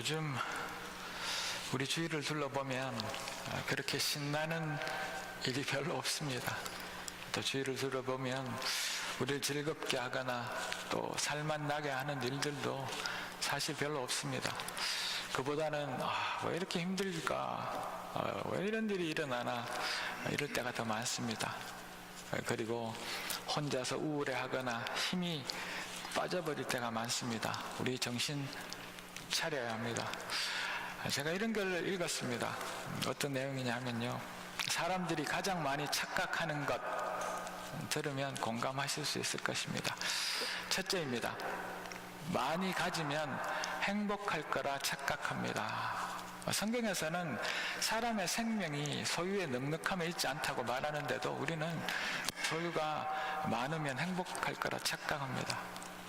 요즘 우리 주위를 둘러보면 그렇게 신나는 일이 별로 없습니다. 또 주위를 둘러보면 우리를 즐겁게 하거나 또 살맛나게 하는 일들도 사실 별로 없습니다. 그보다는 왜 이렇게 힘들까? 왜 이런 일이 일어나나? 이럴 때가 더 많습니다. 그리고 혼자서 우울해하거나 힘이 빠져버릴 때가 많습니다. 우리 정신 차려야 합니다. 제가 이런 걸 읽었습니다. 어떤 내용이냐면요, 사람들이 가장 많이 착각하는 것 들으면 공감하실 수 있을 것입니다. 첫째입니다. 많이 가지면 행복할 거라 착각합니다. 성경에서는 사람의 생명이 소유에 넉넉함에 있지 않다고 말하는데도 우리는 소유가 많으면 행복할 거라 착각합니다.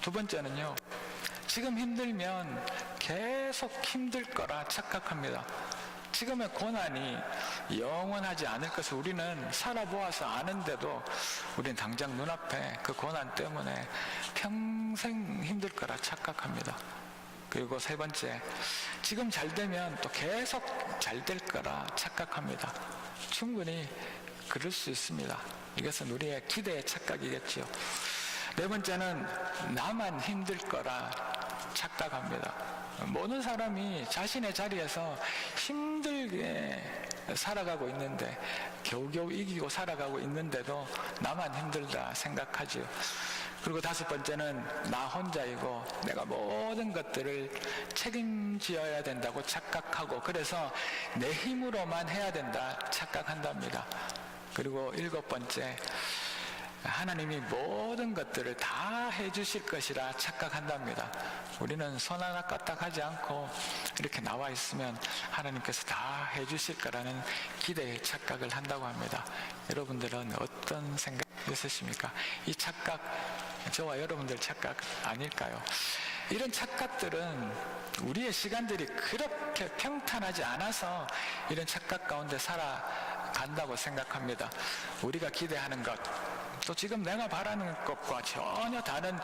두 번째는요, 지금 힘들면 계속 힘들 거라 착각합니다. 지금의 고난이 영원하지 않을 것을 우리는 살아보아서 아는데도 우리는 당장 눈앞에 그 고난 때문에 평생 힘들 거라 착각합니다. 그리고 세 번째, 지금 잘 되면 또 계속 잘 될 거라 착각합니다. 충분히 그럴 수 있습니다. 이것은 우리의 기대의 착각이겠죠. 네 번째는 나만 힘들 거라 착각합니다. 모든 사람이 자신의 자리에서 힘들게 살아가고 있는데, 겨우겨우 이기고 살아가고 있는데도 나만 힘들다 생각하죠. 그리고 다섯 번째는 나 혼자이고 내가 모든 것들을 책임져야 된다고 착각하고, 그래서 내 힘으로만 해야 된다 착각한답니다. 그리고 일곱 번째, 하나님이 모든 것들을 다 해주실 것이라 착각한답니다. 우리는 손 하나 까딱하지 않고 이렇게 나와 있으면 하나님께서 다 해주실 거라는 기대의 착각을 한다고 합니다. 여러분들은 어떤 생각 있으십니까? 이 착각, 저와 여러분들 착각 아닐까요? 이런 착각들은 우리의 시간들이 그렇게 평탄하지 않아서 이런 착각 가운데 살아간다고 생각합니다. 우리가 기대하는 것, 또 지금 내가 바라는 것과 전혀 다른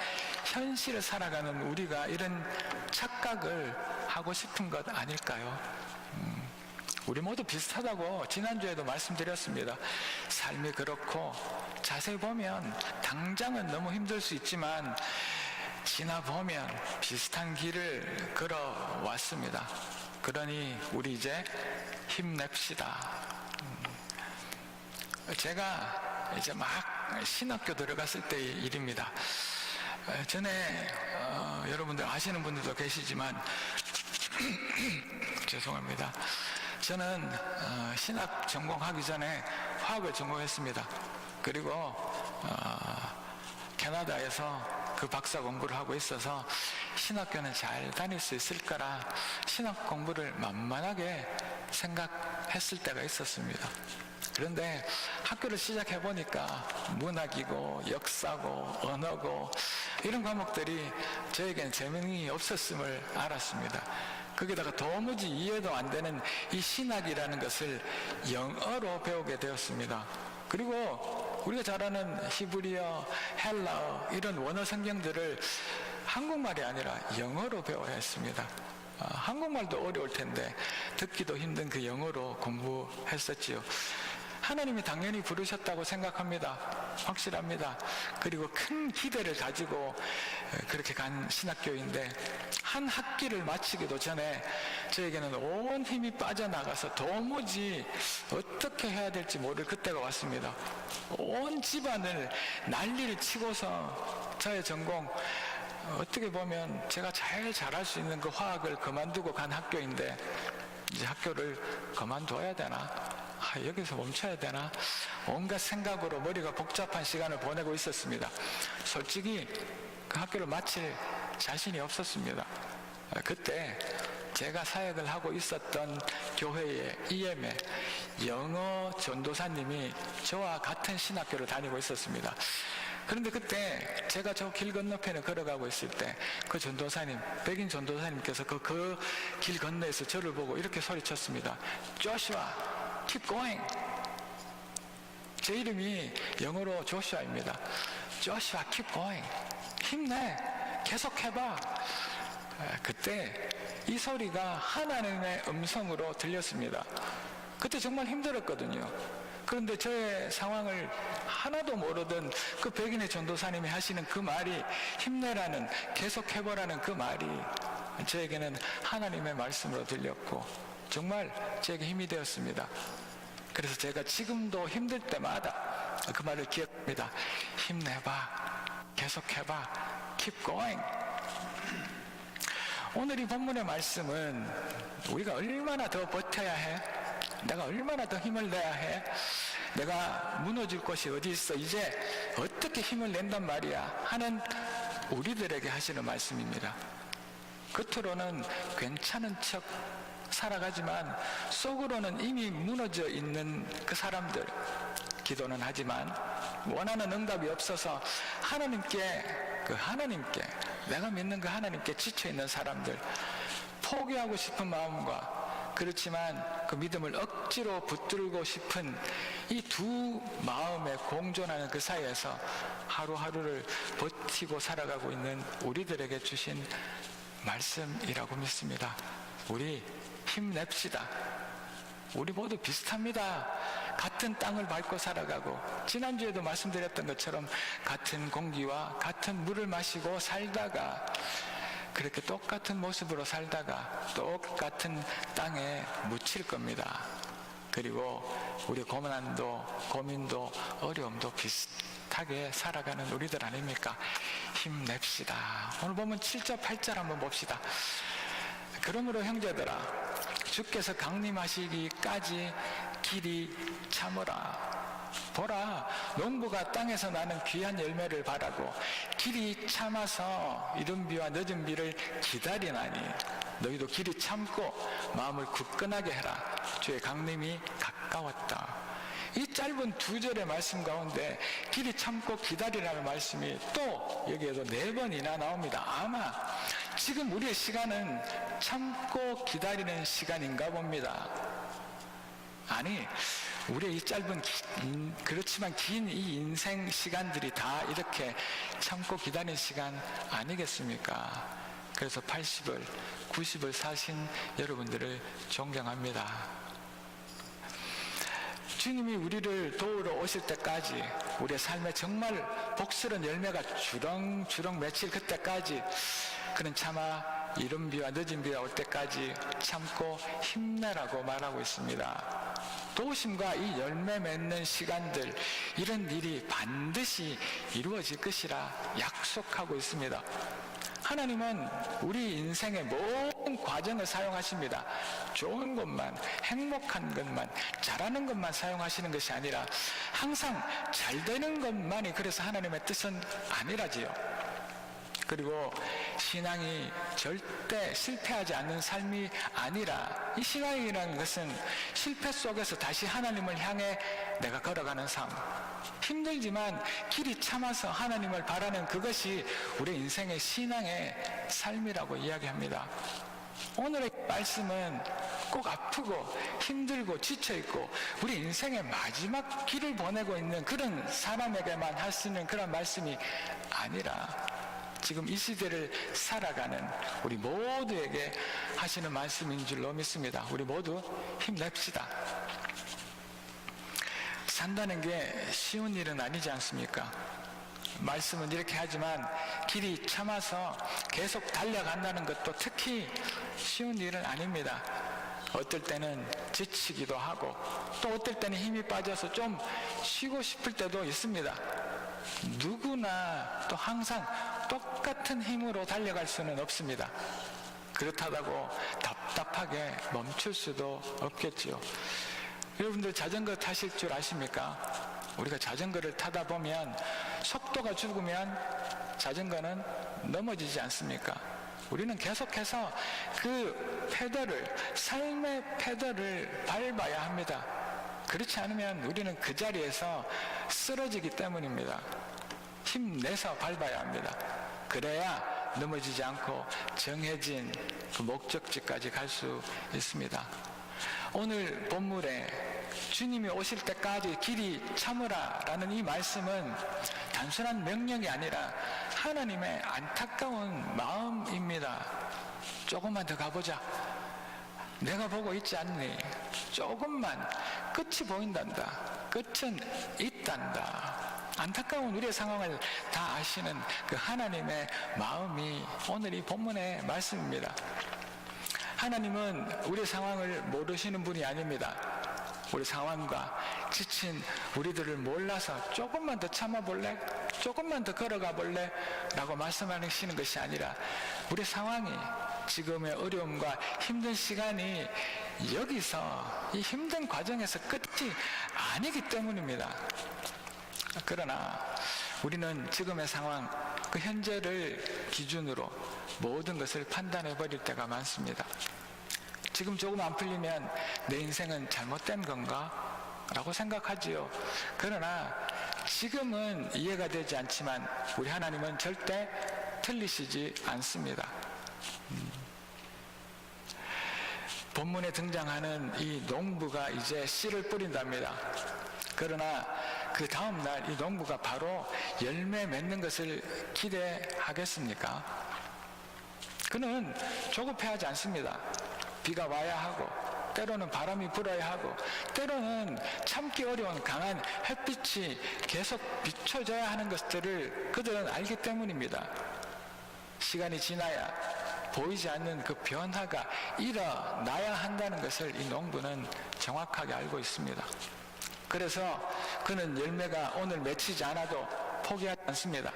현실을 살아가는 우리가 이런 착각을 하고 싶은 것 아닐까요? 우리 모두 비슷하다고 지난주에도 말씀드렸습니다. 삶이 그렇고 자세히 보면 당장은 너무 힘들 수 있지만 지나보면 비슷한 길을 걸어왔습니다. 그러니 우리 이제 힘냅시다. 제가 이제 막 신학교 들어갔을 때의 일입니다. 전에 여러분들 아시는 분들도 계시지만 죄송합니다. 저는 신학 전공하기 전에 화학을 전공했습니다. 그리고 캐나다에서 그 박사 공부를 하고 있어서 신학교는 잘 다닐 수 있을 거라 신학 공부를 만만하게 생각했을 때가 있었습니다. 그런데 학교를 시작해 보니까 문학이고 역사고 언어고 이런 과목들이 저에겐 재능이 없었음을 알았습니다. 거기다가 도무지 이해도 안 되는 이 신학이라는 것을 영어로 배우게 되었습니다. 그리고 우리가 잘 아는 히브리어, 헬라어 이런 원어 성경들을 한국말이 아니라 영어로 배워야 했습니다. 한국말도 어려울 텐데 듣기도 힘든 그 영어로 공부했었지요. 하나님이 당연히 부르셨다고 생각합니다. 확실합니다. 그리고 큰 기대를 가지고 그렇게 간 신학교인데, 한 학기를 마치기도 전에 저에게는 온 힘이 빠져나가서 도무지 어떻게 해야 될지 모를 그때가 왔습니다. 온 집안을 난리를 치고서 저의 전공, 어떻게 보면 제가 제일 잘할 수 있는 그 화학을 그만두고 간 학교인데, 이제 학교를 그만둬야 되나? 여기서 멈춰야 되나? 온갖 생각으로 머리가 복잡한 시간을 보내고 있었습니다. 솔직히 그 학교를 마칠 자신이 없었습니다. 그때 제가 사역을 하고 있었던 교회의 EM에 영어 전도사님이 저와 같은 신학교를 다니고 있었습니다. 그런데 그때 제가 저 길 건너편에 걸어가고 있을 때 그 전도사님, 백인 전도사님께서 그 길 건너에서 저를 보고 이렇게 소리쳤습니다. Joshua, keep going. 제 이름이 영어로 조슈아입니다. Joshua, keep going. 힘내. 계속 해봐. 그때 이 소리가 하나님의 음성으로 들렸습니다. 그때 정말 힘들었거든요. 그런데 저의 상황을 하나도 모르던 그 백인의 전도사님이 하시는 그 말이, 힘내라는, 계속해보라는 그 말이 저에게는 하나님의 말씀으로 들렸고 정말 저에게 힘이 되었습니다. 그래서 제가 지금도 힘들 때마다 그 말을 기억합니다. 힘내봐, 계속해봐, keep going. 오늘 이 본문의 말씀은 우리가 얼마나 더 버텨야 해? 내가 얼마나 더 힘을 내야 해? 내가 무너질 곳이 어디 있어? 이제 어떻게 힘을 낸단 말이야? 하는 우리들에게 하시는 말씀입니다. 겉으로는 괜찮은 척 살아가지만 속으로는 이미 무너져 있는 그 사람들, 기도는 하지만 원하는 응답이 없어서 하나님께, 내가 믿는 그 하나님께 지쳐있는 사람들, 포기하고 싶은 마음과 그렇지만 그 믿음을 억지로 붙들고 싶은 이 두 마음에 공존하는 그 사이에서 하루하루를 버티고 살아가고 있는 우리들에게 주신 말씀이라고 믿습니다. 우리 힘냅시다. 우리 모두 비슷합니다. 같은 땅을 밟고 살아가고, 지난주에도 말씀드렸던 것처럼 같은 공기와 같은 물을 마시고 살다가, 그렇게 똑같은 모습으로 살다가 똑같은 땅에 묻힐 겁니다. 그리고 우리 고민도 어려움도 비슷하게 살아가는 우리들 아닙니까? 힘냅시다. 오늘 보면 7절 8절 한번 봅시다. 그러므로 형제들아, 주께서 강림하시기까지 길이 참으라. 보라, 농부가 땅에서 나는 귀한 열매를 바라고 길이 참아서 이른 비와 늦은 비를 기다리나니 너희도 길이 참고 마음을 굳건하게 해라. 주의 강림이 가까웠다. 이 짧은 2절의 말씀 가운데 길이 참고 기다리라는 말씀이 또 여기에도 4번이나 나옵니다. 아마 지금 우리의 시간은 참고 기다리는 시간인가 봅니다. 아니, 우리의 이 짧은 그렇지만 긴 이 인생 시간들이 다 이렇게 참고 기다리는 시간 아니겠습니까? 그래서 80을 90을 사신 여러분들을 존경합니다. 주님이 우리를 도우러 오실 때까지, 우리의 삶에 정말 복스러운 열매가 주렁주렁 맺힐 그때까지, 그는 차마 이른 비와 늦은 비가 올 때까지 참고 힘내라고 말하고 있습니다. 도우심과 이 열매 맺는 시간들, 이런 일이 반드시 이루어질 것이라 약속하고 있습니다. 하나님은 우리 인생의 모든 과정을 사용하십니다. 좋은 것만, 행복한 것만, 잘하는 것만 사용하시는 것이 아니라 항상 잘 되는 것만이 그래서 하나님의 뜻은 아니라지요. 그리고 신앙이 절대 실패하지 않는 삶이 아니라, 이 신앙이라는 것은 실패 속에서 다시 하나님을 향해 내가 걸어가는 삶, 힘들지만 길이 참아서 하나님을 바라는 그것이 우리 인생의 신앙의 삶이라고 이야기합니다. 오늘의 말씀은 꼭 아프고 힘들고 지쳐있고 우리 인생의 마지막 길을 보내고 있는 그런 사람에게만 할 수 있는 그런 말씀이 아니라 지금 이 시대를 살아가는 우리 모두에게 하시는 말씀인 줄로 믿습니다. 우리 모두 힘냅시다. 산다는 게 쉬운 일은 아니지 않습니까? 말씀은 이렇게 하지만 길이 참아서 계속 달려간다는 것도 특히 쉬운 일은 아닙니다. 어떨 때는 지치기도 하고 또 어떨 때는 힘이 빠져서 좀 쉬고 싶을 때도 있습니다. 누구나 또 항상 똑같은 힘으로 달려갈 수는 없습니다. 그렇다고 답답하게 멈출 수도 없겠지요. 여러분들 자전거 타실 줄 아십니까? 우리가 자전거를 타다 보면 속도가 죽으면 자전거는 넘어지지 않습니까? 우리는 계속해서 그 페달을, 삶의 페달을 밟아야 합니다. 그렇지 않으면 우리는 그 자리에서 쓰러지기 때문입니다. 힘내서 밟아야 합니다. 그래야 넘어지지 않고 정해진 그 목적지까지 갈 수 있습니다. 오늘 본문에 주님이 오실 때까지 길이 참으라 라는 이 말씀은 단순한 명령이 아니라 하나님의 안타까운 마음입니다. 조금만 더 가보자. 내가 보고 있지 않니? 조금만. 끝이 보인단다. 끝은 있단다. 안타까운 우리의 상황을 다 아시는 그 하나님의 마음이 오늘 이 본문의 말씀입니다. 하나님은 우리의 상황을 모르시는 분이 아닙니다. 우리 상황과 지친 우리들을 몰라서 조금만 더 참아볼래? 조금만 더 걸어가 볼래? 라고 말씀하시는 것이 아니라 우리 상황이, 지금의 어려움과 힘든 시간이 여기서 이 힘든 과정에서 끝이 아니기 때문입니다. 그러나 우리는 지금의 상황, 그 현재를 기준으로 모든 것을 판단해 버릴 때가 많습니다. 지금 조금 안 풀리면 내 인생은 잘못된 건가? 라고 생각하지요. 그러나 지금은 이해가 되지 않지만 우리 하나님은 절대 틀리시지 않습니다. 본문에 등장하는 이 농부가 이제 씨를 뿌린답니다. 그러나 그 다음날 이 농부가 바로 열매 맺는 것을 기대하겠습니까? 그는 조급해하지 않습니다. 비가 와야 하고, 때로는 바람이 불어야 하고, 때로는 참기 어려운 강한 햇빛이 계속 비춰져야 하는 것들을 그들은 알기 때문입니다. 시간이 지나야 보이지 않는 그 변화가 일어나야 한다는 것을 이 농부는 정확하게 알고 있습니다. 그래서 그는 열매가 오늘 맺히지 않아도 포기하지 않습니다.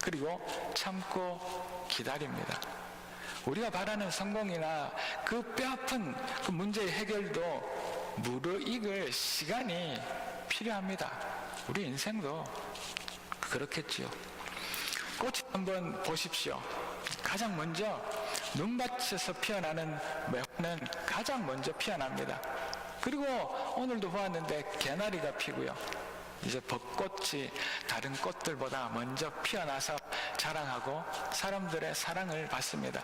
그리고 참고 기다립니다. 우리가 바라는 성공이나 그 뼈아픈 그 문제의 해결도 무르익을 시간이 필요합니다. 우리 인생도 그렇겠지요. 꽃 한번 보십시오. 가장 먼저 눈밭에서 피어나는 매화는 가장 먼저 피어납니다. 그리고 오늘도 보았는데 개나리가 피고요. 이제 벚꽃이 다른 꽃들보다 먼저 피어나서 자랑하고 사람들의 사랑을 받습니다.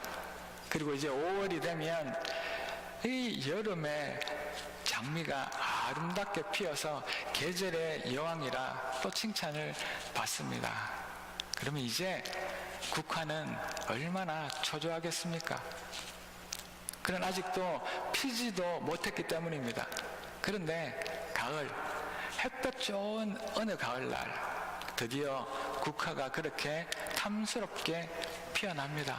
그리고 이제 5월이 되면 이 여름에 장미가 아름답게 피어서 계절의 여왕이라 또 칭찬을 받습니다. 그러면 이제 국화는 얼마나 초조하겠습니까? 그는 아직도 피지도 못했기 때문입니다. 그런데 가을, 햇볕 좋은 어느 가을날 드디어 국화가 그렇게 탐스럽게 피어납니다.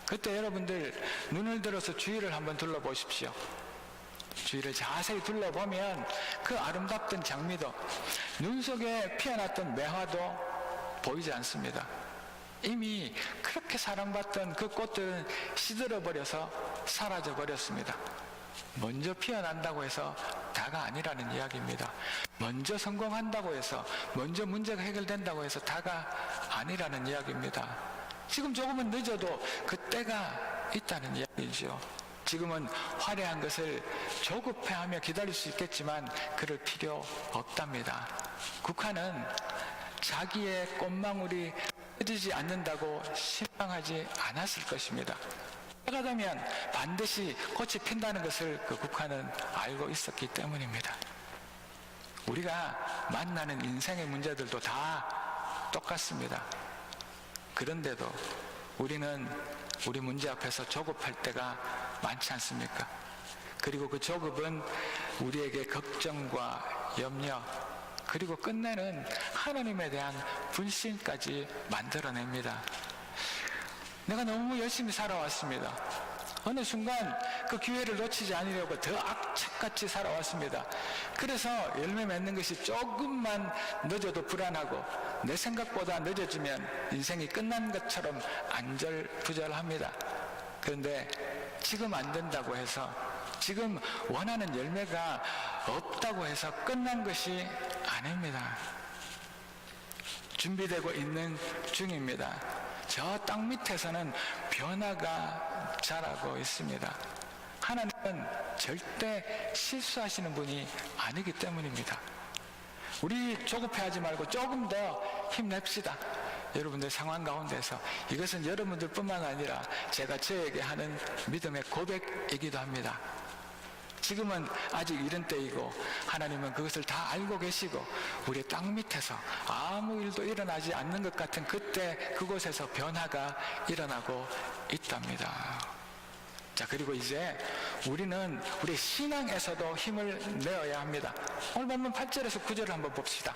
그때 여러분들 눈을 들어서 주위를 한번 둘러보십시오. 주위를 자세히 둘러보면 그 아름답던 장미도, 눈 속에 피어났던 매화도 보이지 않습니다. 이미 그렇게 사랑받던 그 꽃들은 시들어버려서 사라져버렸습니다. 먼저 피어난다고 해서 다가 아니라는 이야기입니다. 먼저 성공한다고 해서, 먼저 문제가 해결된다고 해서 다가 아니라는 이야기입니다. 지금 조금은 늦어도 그 때가 있다는 이야기죠. 지금은 화려한 것을 조급해하며 기다릴 수 있겠지만 그럴 필요 없답니다. 국화는 자기의 꽃망울이 꺼지지 않는다고 실망하지 않았을 것입니다. 때가 되면 반드시 꽃이 핀다는 것을 그 국화는 알고 있었기 때문입니다. 우리가 만나는 인생의 문제들도 다 똑같습니다. 그런데도 우리는 우리 문제 앞에서 조급할 때가 많지 않습니까? 그리고 그 조급은 우리에게 걱정과 염려, 그리고 끝내는 하나님에 대한 불신까지 만들어냅니다. 내가 너무 열심히 살아왔습니다. 어느 순간 그 기회를 놓치지 않으려고 더 악착같이 살아왔습니다. 그래서 열매 맺는 것이 조금만 늦어도 불안하고 내 생각보다 늦어지면 인생이 끝난 것처럼 안절부절합니다. 그런데 지금 안 된다고 해서, 지금 원하는 열매가 없다고 해서 끝난 것이 아닙니다. 준비되고 있는 중입니다. 저 땅 밑에서는 변화가 자라고 있습니다. 하나님은 절대 실수하시는 분이 아니기 때문입니다. 우리 조급해하지 말고 조금 더 힘냅시다. 여러분들 상황 가운데서, 이것은 여러분들 뿐만 아니라 제가 저에게 하는 믿음의 고백이기도 합니다. 지금은 아직 이른 때이고 하나님은 그것을 다 알고 계시고 우리의 땅 밑에서 아무 일도 일어나지 않는 것 같은 그때 그곳에서 변화가 일어나고 있답니다. 자, 그리고 이제 우리는 우리 신앙에서도 힘을 내어야 합니다. 오늘 본문 8절에서 9절을 한번 봅시다.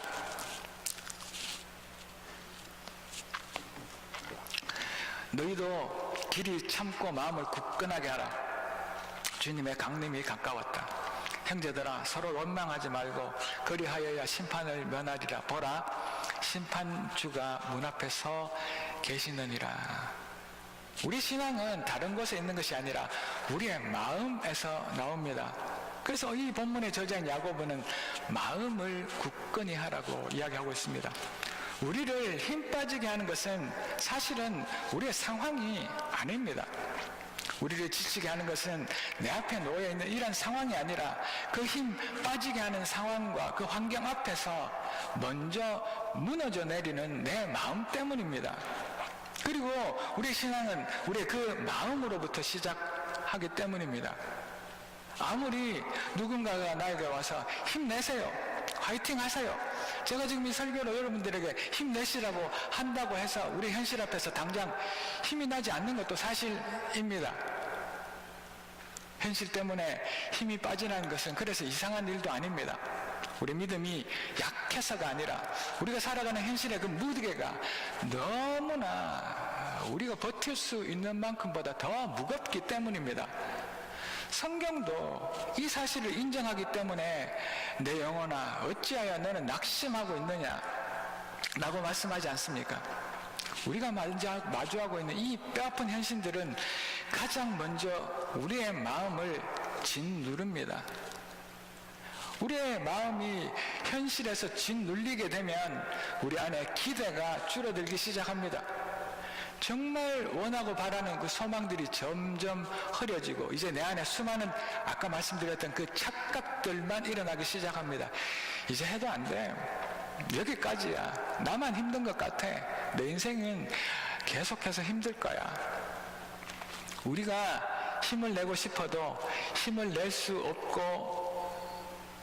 너희도 길이 참고 마음을 굳건하게 하라. 주님의 강림이 가까웠다. 형제들아, 서로 원망하지 말고 그리하여야 심판을 면하리라. 보라, 심판주가 문 앞에 서 계시느니라. 우리 신앙은 다른 곳에 있는 것이 아니라 우리의 마음에서 나옵니다. 그래서 이 본문의 저자인 야고보는 마음을 굳건히 하라고 이야기하고 있습니다. 우리를 힘 빠지게 하는 것은 사실은 우리의 상황이 아닙니다. 우리를 지치게 하는 것은 내 앞에 놓여 있는 이런 상황이 아니라 그 힘 빠지게 하는 상황과 그 환경 앞에서 먼저 무너져 내리는 내 마음 때문입니다. 그리고 우리 신앙은 우리의 그 마음으로부터 시작하기 때문입니다. 아무리 누군가가 나에게 와서 힘내세요, 화이팅 하세요, 제가 지금 이 설교로 여러분들에게 힘내시라고 한다고 해서 우리 현실 앞에서 당장 힘이 나지 않는 것도 사실입니다. 현실 때문에 힘이 빠지는 것은 그래서 이상한 일도 아닙니다. 우리 믿음이 약해서가 아니라 우리가 살아가는 현실의 그 무게가 너무나 우리가 버틸 수 있는 만큼보다 더 무겁기 때문입니다. 성경도 이 사실을 인정하기 때문에 내 영혼아 어찌하여 너는 낙심하고 있느냐 라고 말씀하지 않습니까? 우리가 마주하고 있는 이 뼈아픈 현실들은 가장 먼저 우리의 마음을 짓누릅니다. 우리의 마음이 현실에서 짓눌리게 되면 우리 안에 기대가 줄어들기 시작합니다. 정말 원하고 바라는 그 소망들이 점점 흐려지고 이제 내 안에 수많은 아까 말씀드렸던 그 착각들만 일어나기 시작합니다. 이제 해도 안 돼, 여기까지야, 나만 힘든 것 같아, 내 인생은 계속해서 힘들 거야. 우리가 힘을 내고 싶어도 힘을 낼 수 없고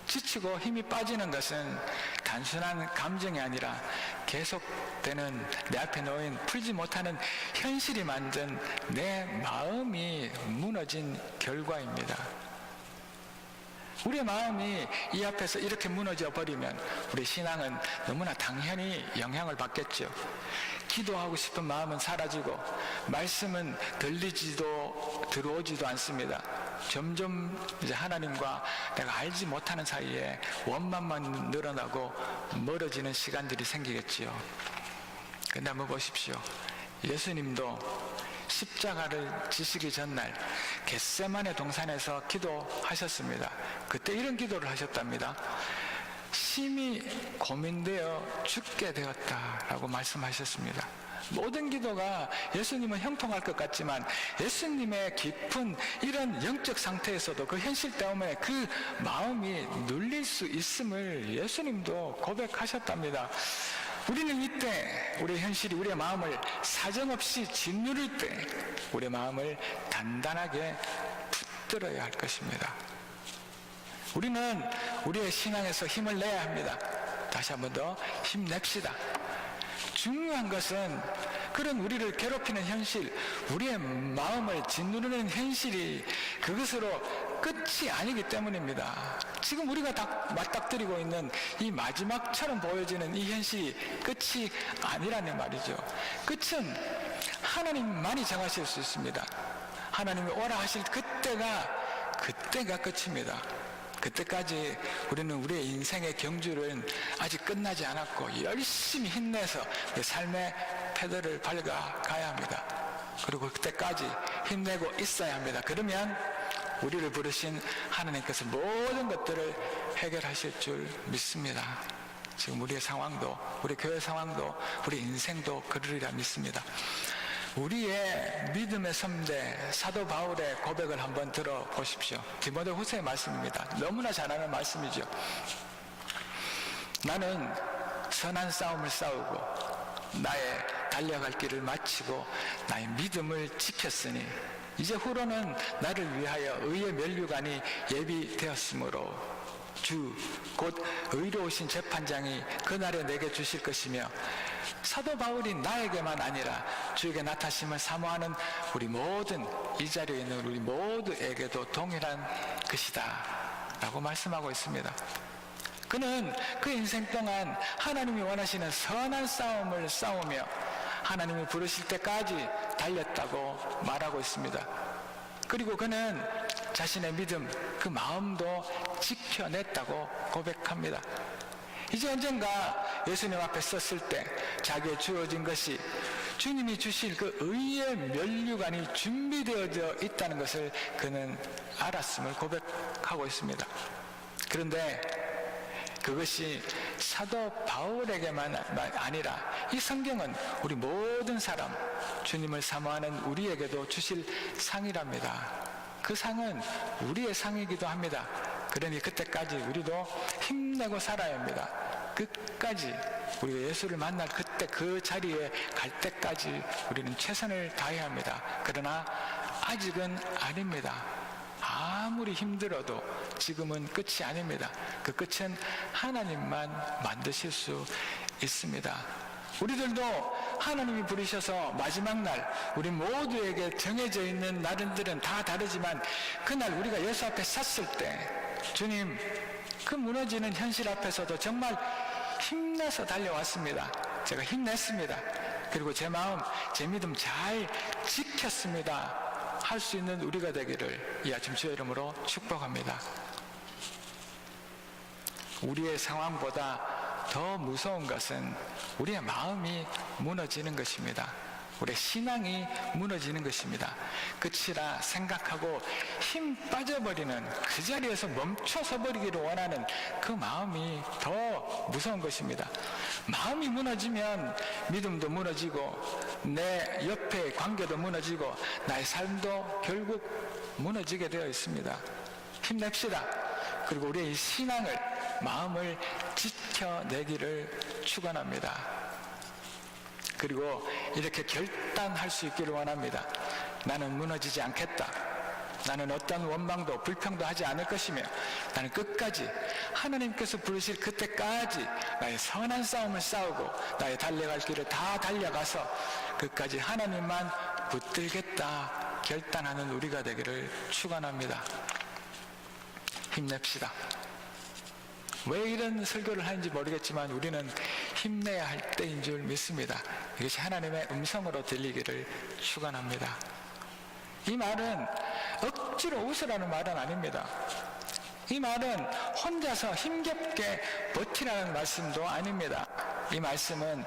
지치고 힘이 빠지는 것은 단순한 감정이 아니라 계속되는 내 앞에 놓인 풀지 못하는 현실이 만든 내 마음이 무너진 결과입니다. 우리의 마음이 이 앞에서 이렇게 무너져 버리면 우리 신앙은 너무나 당연히 영향을 받겠죠. 기도하고 싶은 마음은 사라지고 말씀은 들어오지도 않습니다. 점점 이제 하나님과 내가 알지 못하는 사이에 원망만 늘어나고 멀어지는 시간들이 생기겠지요. 근데 한번 보십시오. 예수님도 십자가를 지시기 전날 겟세마네 동산에서 기도하셨습니다. 그때 이런 기도를 하셨답니다. 심히 고민되어 죽게 되었다라고 말씀하셨습니다. 모든 기도가 예수님은 형통할 것 같지만 예수님의 깊은 이런 영적 상태에서도 그 현실 때문에 그 마음이 눌릴 수 있음을 예수님도 고백하셨답니다. 우리는 이때 우리의 현실이 우리의 마음을 사정없이 짓누를 때 우리의 마음을 단단하게 붙들어야 할 것입니다. 우리는 우리의 신앙에서 힘을 내야 합니다. 다시 한 번 더 힘냅시다. 중요한 것은 그런 우리를 괴롭히는 현실, 우리의 마음을 짓누르는 현실이 그것으로 끝이 아니기 때문입니다. 지금 우리가 맞닥뜨리고 있는 이 마지막처럼 보여지는 이 현실이 끝이 아니라는 말이죠. 끝은 하나님만이 정하실 수 있습니다. 하나님이 오라 하실 그때가 끝입니다. 그때까지 우리는 우리의 인생의 경주는 아직 끝나지 않았고 열심히 힘내서 삶의 페달을 밟아가야 합니다. 그리고 그때까지 힘내고 있어야 합니다. 그러면 우리를 부르신 하나님께서 모든 것들을 해결하실 줄 믿습니다. 지금 우리의 상황도, 우리 교회 상황도, 우리 인생도 그러리라 믿습니다. 우리의 믿음의 선배 사도 바울의 고백을 한번 들어보십시오. 디모데후서의 말씀입니다. 너무나 잘 아는 말씀이죠. 나는 선한 싸움을 싸우고 나의 달려갈 길을 마치고 나의 믿음을 지켰으니 이제 후로는 나를 위하여 의의 면류관이 예비되었으므로 주 곧 의로우신 재판장이 그날에 내게 주실 것이며 사도 바울이 나에게만 아니라 주에게 나타심을 사모하는 우리 모든, 이 자리에 있는 우리 모두에게도 동일한 것이다 라고 말씀하고 있습니다. 그는 그 인생 동안 하나님이 원하시는 선한 싸움을 싸우며 하나님이 부르실 때까지 달렸다고 말하고 있습니다. 그리고 그는 자신의 믿음, 그 마음도 지켜냈다고 고백합니다. 이제 언젠가 예수님 앞에 섰을 때 자기에 주어진 것이 주님이 주실 그 의의 면류관이 준비되어져 있다는 것을 그는 알았음을 고백하고 있습니다. 그런데 그것이 사도 바울에게만 아니라 이 성경은 우리 모든 사람, 주님을 사모하는 우리에게도 주실 상이랍니다. 그 상은 우리의 상이기도 합니다. 그러니 그때까지 우리도 힘내고 살아야 합니다. 끝까지 우리가 예수를 만날 그때 그 자리에 갈 때까지 우리는 최선을 다해야 합니다. 그러나 아직은 아닙니다. 아무리 힘들어도 지금은 끝이 아닙니다. 그 끝은 하나님만 만드실 수 있습니다. 우리들도 하나님이 부르셔서 마지막 날 우리 모두에게 정해져 있는 날들은 다 다르지만 그날 우리가 예수 앞에 섰을 때 주님, 그 무너지는 현실 앞에서도 정말 힘내서 달려왔습니다. 제가 힘냈습니다. 그리고 제 마음, 제 믿음 잘 지켰습니다. 할 수 있는 우리가 되기를 이 아침 주의 이름으로 축복합니다. 우리의 상황보다 더 무서운 것은 우리의 마음이 무너지는 것입니다. 우리의 신앙이 무너지는 것입니다. 끝이라 생각하고 힘 빠져버리는, 그 자리에서 멈춰서 버리기를 원하는 그 마음이 더 무서운 것입니다. 마음이 무너지면 믿음도 무너지고 내 옆의 관계도 무너지고 나의 삶도 결국 무너지게 되어 있습니다. 힘냅시다. 그리고 우리의 이 신앙을, 마음을 지켜내기를 축원합니다. 그리고 이렇게 결단할 수 있기를 원합니다. 나는 무너지지 않겠다. 나는 어떤 원망도 불평도 하지 않을 것이며 나는 끝까지 하나님께서 부르실 그때까지 나의 선한 싸움을 싸우고 나의 달려갈 길을 다 달려가서 끝까지 하나님만 붙들겠다 결단하는 우리가 되기를 축원합니다. 힘냅시다. 왜 이런 설교를 하는지 모르겠지만 우리는 힘내야 할 때인 줄 믿습니다. 이것이 하나님의 음성으로 들리기를 축원합니다. 이 말은 억지로 웃으라는 말은 아닙니다. 이 말은 혼자서 힘겹게 버티라는 말씀도 아닙니다. 이 말씀은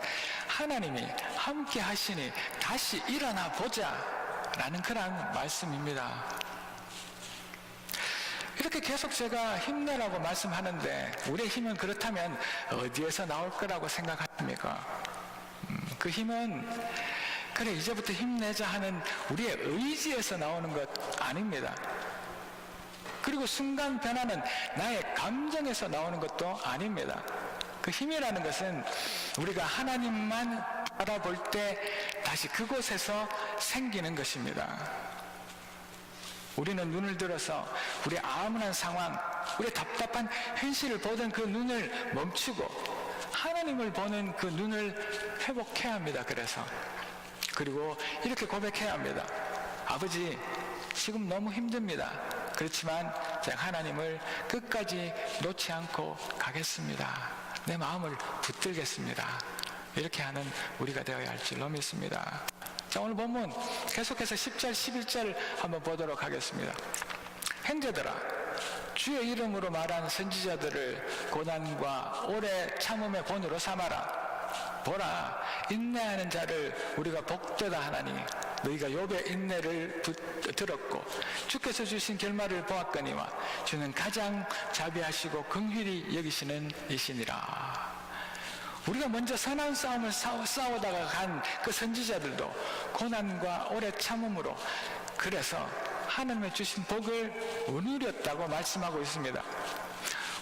하나님이 함께 하시니 다시 일어나 보자 라는 그런 말씀입니다. 이렇게 계속 제가 힘내라고 말씀하는데 우리의 힘은 그렇다면 어디에서 나올 거라고 생각하십니까? 그 힘은 그래 이제부터 힘내자 하는 우리의 의지에서 나오는 것 아닙니다. 그리고 순간 변화는 나의 감정에서 나오는 것도 아닙니다. 그 힘이라는 것은 우리가 하나님만 바라볼 때 다시 그곳에서 생기는 것입니다. 우리는 눈을 들어서 우리의 암울한 상황, 우리의 답답한 현실을 보던 그 눈을 멈추고 하나님을 보는 그 눈을 회복해야 합니다. 그리고 이렇게 고백해야 합니다. 아버지, 지금 너무 힘듭니다. 그렇지만 제가 하나님을 끝까지 놓지 않고 가겠습니다. 내 마음을 붙들겠습니다. 이렇게 하는 우리가 되어야 할 줄로 믿습니다. 자, 오늘 본문 계속해서 10절, 11절 한번 보도록 하겠습니다. 형제들아, 주의 이름으로 말한 선지자들을 고난과 오래 참음의 본으로 삼아라. 보라, 인내하는 자를 우리가 복되다 하나니 너희가 욥의 인내를 들었고 주께서 주신 결말을 보았거니와 주는 가장 자비하시고 긍휼히 여기시는 이시니라. 우리가 먼저 선한 싸움을 싸우다가 간 그 선지자들도 고난과 오래 참음으로 그래서 하나님의 주신 복을 누렸다고 말씀하고 있습니다.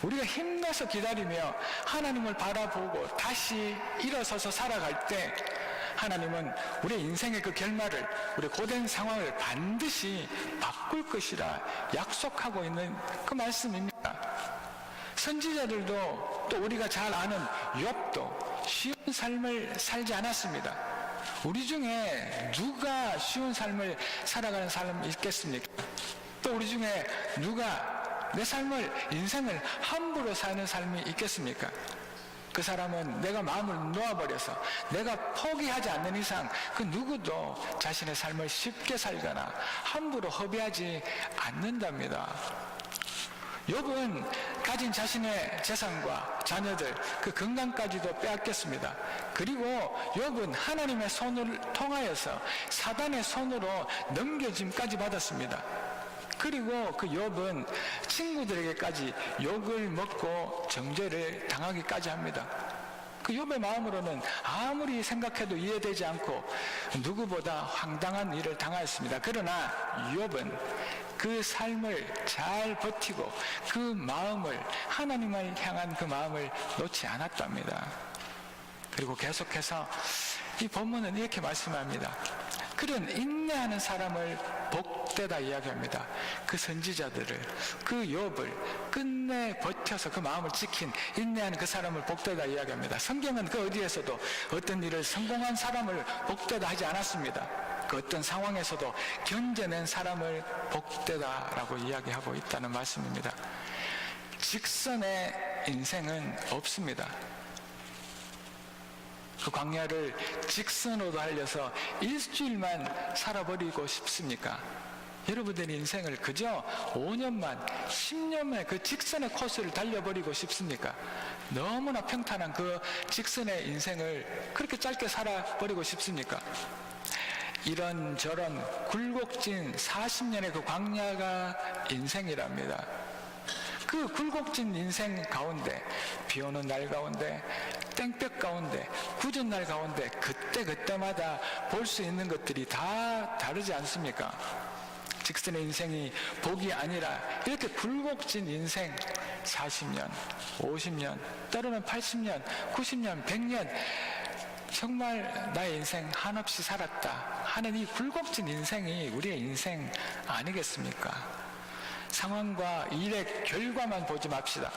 우리가 힘내서 기다리며 하나님을 바라보고 다시 일어서서 살아갈 때 하나님은 우리의 인생의 그 결말을, 우리의 고된 상황을 반드시 바꿀 것이라 약속하고 있는 그 말씀입니다. 선지자들도 또 우리가 잘 아는 욥도 쉬운 삶을 살지 않았습니다. 우리 중에 누가 쉬운 삶을 살아가는 사람이 있겠습니까? 또 우리 중에 누가 내 인생을 함부로 사는 삶이 있겠습니까? 그 사람은 내가 마음을 놓아버려서 내가 포기하지 않는 이상 그 누구도 자신의 삶을 쉽게 살거나 함부로 허비하지 않는답니다. 욥은 가진 자신의 재산과 자녀들, 그 건강까지도 빼앗겼습니다. 그리고 욥은 하나님의 손을 통하여서 사단의 손으로 넘겨짐까지 받았습니다. 그리고 그 욥은 친구들에게까지 욕을 먹고 정죄를 당하기까지 합니다. 그 욥의 마음으로는 아무리 생각해도 이해되지 않고 누구보다 황당한 일을 당하였습니다. 그러나 욥은 그 삶을 잘 버티고 그 마음을, 하나님을 향한 그 마음을 놓지 않았답니다. 그리고 계속해서 이 본문은 이렇게 말씀합니다. 그런 인내하는 사람을 복되다 이야기합니다. 그 선지자들을, 그 욥을 끝내 버텨서 그 마음을 지킨 인내하는 그 사람을 복되다 이야기합니다. 성경은 그 어디에서도 어떤 일을 성공한 사람을 복되다 하지 않았습니다. 그 어떤 상황에서도 견뎌낸 사람을 복되다라고 이야기하고 있다는 말씀입니다. 직선의 인생은 없습니다. 그 광야를 직선으로 달려서 일주일만 살아버리고 싶습니까? 여러분들의 인생을 그저 5년만, 10년만 그 직선의 코스를 달려버리고 싶습니까? 너무나 평탄한 그 직선의 인생을 그렇게 짧게 살아버리고 싶습니까? 이런저런 굴곡진 40년의 그 광야가 인생이랍니다. 그 굴곡진 인생 가운데, 비 오는 날 가운데, 땡볕 가운데, 굳은 날 가운데 그때마다 볼 수 있는 것들이 다 다르지 않습니까? 직선의 인생이 복이 아니라 이렇게 굴곡진 인생 40년, 50년, 때로는 80년, 90년, 100년 정말 나의 인생 한없이 살았다 하는 이 굴곡진 인생이 우리의 인생 아니겠습니까? 상황과 일의 결과만 보지 맙시다.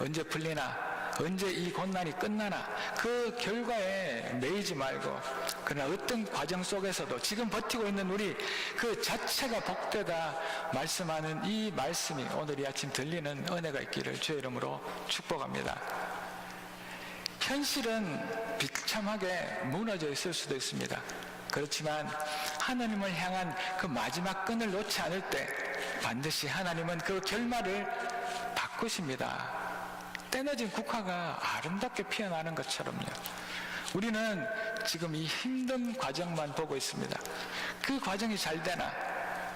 언제 풀리나, 언제 이 고난이 끝나나 그 결과에 매이지 말고, 그러나 어떤 과정 속에서도 지금 버티고 있는 우리 그 자체가 복되다 말씀하는 이 말씀이 오늘 이 아침 들리는 은혜가 있기를 주의 이름으로 축복합니다. 현실은 비참하게 무너져 있을 수도 있습니다. 그렇지만 하나님을 향한 그 마지막 끈을 놓지 않을 때 반드시 하나님은 그 결말을 바꾸십니다. 떼내진 국화가 아름답게 피어나는 것처럼요. 우리는 지금 이 힘든 과정만 보고 있습니다. 그 과정이 잘 되나,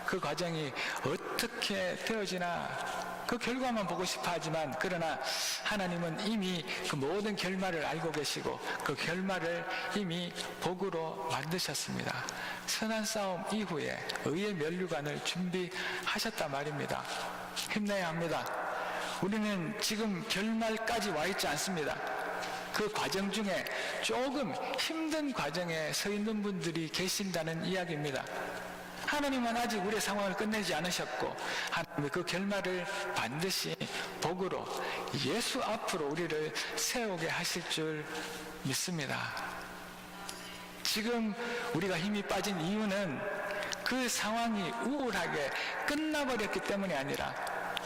그 과정이 어떻게 되어지나 그 결과만 보고 싶어 하지만, 그러나 하나님은 이미 그 모든 결말을 알고 계시고 그 결말을 이미 복으로 만드셨습니다. 선한 싸움 이후에 의의 면류관을 준비하셨단 말입니다. 힘내야 합니다. 우리는 지금 결말까지 와 있지 않습니다. 그 과정 중에 조금 힘든 과정에 서 있는 분들이 계신다는 이야기입니다. 하나님은 아직 우리의 상황을 끝내지 않으셨고 하나님의 그 결말을 반드시 복으로 예수 앞으로 우리를 세우게 하실 줄 믿습니다. 지금 우리가 힘이 빠진 이유는 그 상황이 우울하게 끝나버렸기 때문이 아니라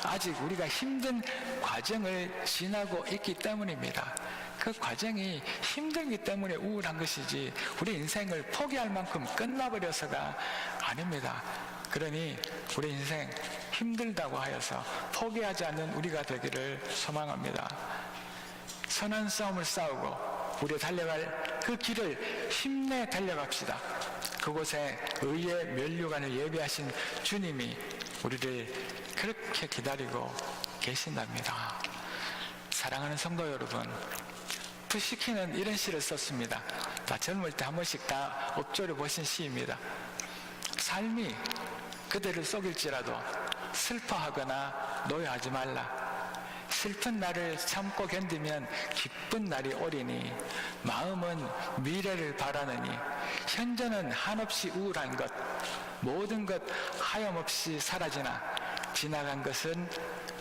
아직 우리가 힘든 과정을 지나고 있기 때문입니다. 그 과정이 힘들기 때문에 우울한 것이지 우리 인생을 포기할 만큼 끝나버려서가 아닙니다. 그러니 우리 인생 힘들다고 하여서 포기하지 않는 우리가 되기를 소망합니다. 선한 싸움을 싸우고 우리가 달려갈 그 길을 힘내 달려갑시다. 그곳에 의의 면류관을 예비하신 주님이 우리를 그렇게 기다리고 계신답니다. 사랑하는 성도 여러분, 푸시킨은 이런 시를 썼습니다. 다 젊을 때 한 번씩 다 엎조려 보신 시입니다. 삶이 그대를 속일지라도 슬퍼하거나 노여하지 말라. 슬픈 날을 참고 견디면 기쁜 날이 오리니 마음은 미래를 바라느니 현재는 한없이 우울한 것 모든 것 하염없이 사라지나 지나간 것은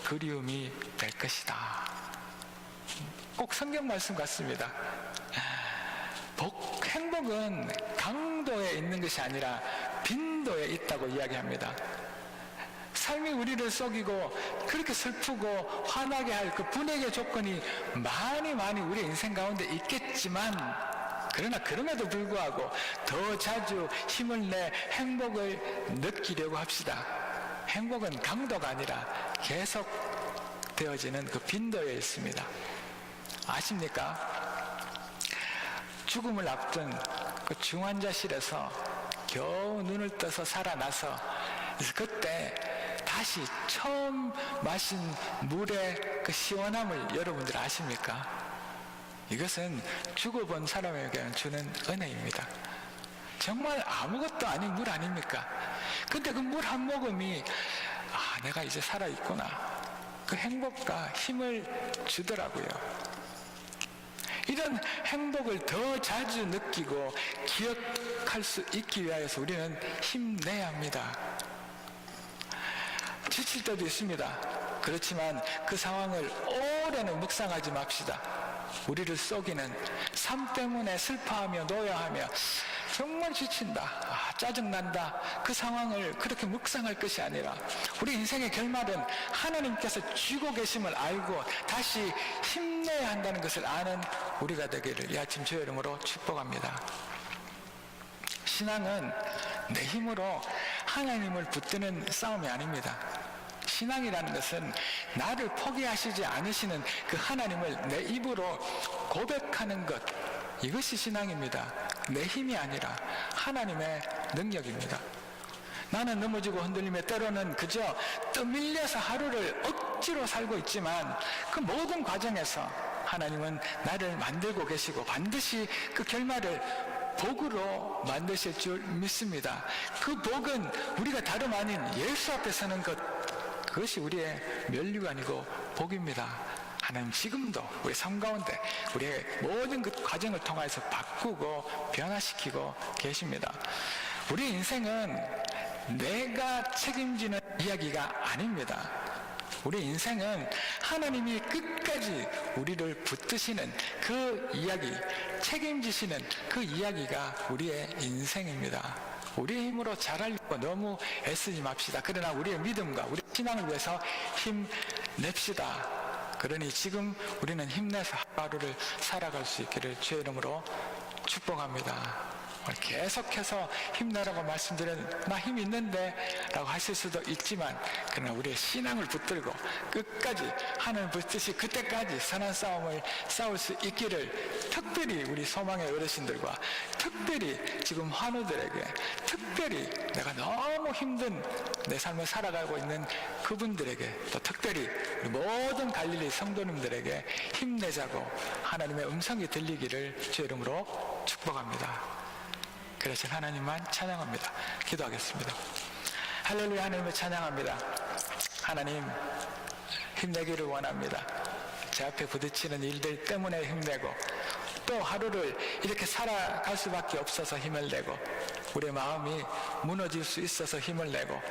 그리움이 될 것이다. 꼭 성경 말씀 같습니다. 행복은 강도에 있는 것이 아니라 빈도에 있다고 이야기합니다. 삶이 우리를 속이고 그렇게 슬프고 화나게 할 그 분해의 조건이 많이 우리 인생 가운데 있겠지만, 그러나 그럼에도 불구하고 더 자주 힘을 내 행복을 느끼려고 합시다. 행복은 강도가 아니라 계속 되어지는 그 빈도에 있습니다. 아십니까? 죽음을 앞둔 그 중환자실에서 겨우 눈을 떠서 살아나서, 그래서 그때 다시 처음 마신 물의 그 시원함을 여러분들 아십니까? 이것은 죽어본 사람에게 주는 은혜입니다. 정말 아무것도 아닌 물 아닙니까? 근데 그 물 한 모금이 내가 이제 살아있구나, 그 행복과 힘을 주더라고요. 이런 행복을 더 자주 느끼고 기억할 수 있기 위하여서 우리는 힘내야 합니다. 지칠 때도 있습니다. 그렇지만 그 상황을 오래는 묵상하지 맙시다. 우리를 속이는 삶 때문에 슬퍼하며 노여하며 정말 지친다, 짜증난다, 그 상황을 그렇게 묵상할 것이 아니라 우리 인생의 결말은 하나님께서 쥐고 계심을 알고 다시 힘내야 한다는 것을 아는 우리가 되기를 이 아침 주의 이름으로 축복합니다. 신앙은 내 힘으로 하나님을 붙드는 싸움이 아닙니다. 신앙이라는 것은 나를 포기하시지 않으시는 그 하나님을 내 입으로 고백하는 것, 이것이 신앙입니다. 내 힘이 아니라 하나님의 능력입니다. 나는 넘어지고 흔들리며 때로는 그저 떠밀려서 하루를 억지로 살고 있지만 그 모든 과정에서 하나님은 나를 만들고 계시고 반드시 그 결말을 복으로 만드실 줄 믿습니다. 그 복은 우리가 다름 아닌 예수 앞에 서는 것, 그것이 우리의 면류관이고 복입니다. 하나님 지금도 우리 삶 가운데 우리의 모든 그 과정을 통해서 바꾸고 변화시키고 계십니다. 우리 인생은 내가 책임지는 이야기가 아닙니다. 우리 인생은 하나님이 끝까지 우리를 붙드시는 그 이야기, 책임지시는 그 이야기가 우리의 인생입니다. 우리의 힘으로 잘하려고 너무 애쓰지 맙시다. 그러나 우리의 믿음과 우리 신앙을 위해서 힘냅시다. 그러니 지금 우리는 힘내서 하루를 살아갈 수 있기를 주의 이름으로 축복합니다. 계속해서 힘내라고 말씀드렸는데 나 힘 있는데 라고 하실 수도 있지만, 그러나 우리의 신앙을 붙들고 끝까지 하나님 붙듯이 그때까지 선한 싸움을 싸울 수 있기를, 특별히 우리 소망의 어르신들과 특별히 지금 환우들에게, 특별히 내가 너무 힘든 내 삶을 살아가고 있는 그분들에게, 또 특별히 우리 모든 갈릴리 성도님들에게 힘내자고 하나님의 음성이 들리기를 주의 이름으로 축복합니다. 그러신 하나님만 찬양합니다. 기도하겠습니다. 할렐루야. 하나님을 찬양합니다. 하나님, 힘내기를 원합니다. 제 앞에 부딪히는 일들 때문에 힘내고, 또 하루를 이렇게 살아갈 수밖에 없어서 힘을 내고, 우리의 마음이 무너질 수 있어서 힘을 내고,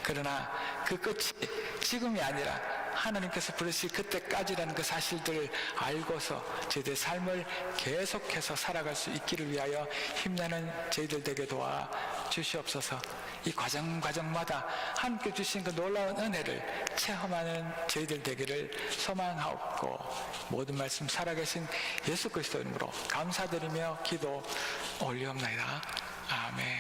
그러나 그 끝이 지금이 아니라 하나님께서 부르실 그때까지라는 그 사실들을 알고서 저희들의 삶을 계속해서 살아갈 수 있기를 위하여 힘내는 저희들 되게 도와 주시옵소서. 이 과정마다 함께 주신 그 놀라운 은혜를 체험하는 저희들 되기를 소망하옵고, 모든 말씀 살아계신 예수 그리스도 이름으로 감사드리며 기도 올리옵나이다. 아멘.